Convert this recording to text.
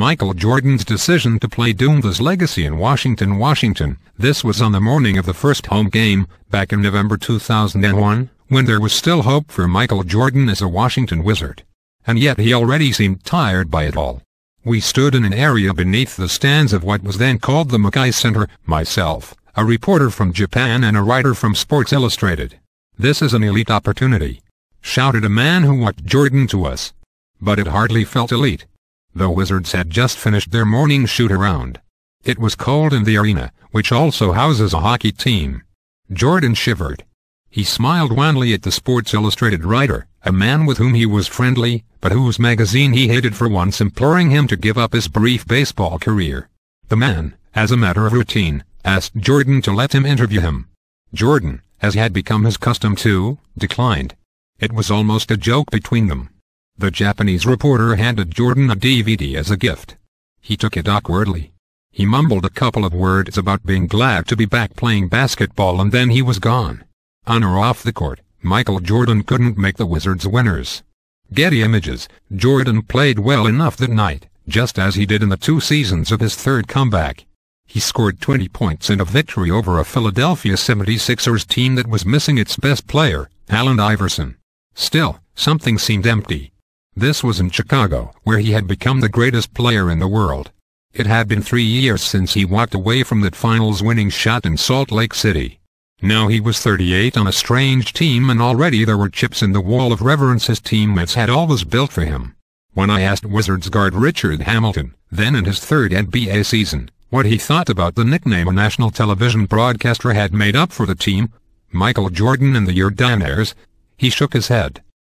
Michael Jordan's decision to play doomed his legacy in Washington. This was on the morning of the first home game, back in November 2001, when there was still hope for Michael Jordan as a Washington Wizard. And yet he already seemed tired by it all. We stood in an area beneath the stands of what was then called the Mackay Center, myself, a reporter from Japan and a writer from Sports Illustrated. "This is an elite opportunity," shouted a man who watched Jordan to us. But it hardly felt elite. The Wizards had just finished their morning shoot-around. It was cold in the arena, which also houses a hockey team. Jordan shivered. He smiled wanly at the Sports Illustrated writer, a man with whom he was friendly, but whose magazine he hated, for once imploring him to give up his brief baseball career. The man, as a matter of routine, asked Jordan to let him interview him. Jordan, as had become his custom too, declined. It was almost a joke between them. The Japanese reporter handed Jordan a DVD as a gift. He took it awkwardly. He mumbled a couple of words about being glad to be back playing basketball, and then he was gone. On or off the court, Michael Jordan couldn't make the Wizards winners. Getty Images. Jordan played well enough that night, just as he did in the 2 seasons of his third comeback. He scored 20 points in a victory over a Philadelphia 76ers team that was missing its best player, Allen Iverson. Still, something seemed empty. This was in Chicago, where he had become the greatest player in the world. It had been 3 years since he walked away from that finals-winning shot in Salt Lake City. Now he was 38 on a strange team, and already there were chips in the wall of reverence his teammates had always built for him. When I asked Wizards guard Richard Hamilton, then in his third NBA season, what he thought about the nickname a national television broadcaster had made up for the team, Michael Jordan and the Jordanaires, he shook his head.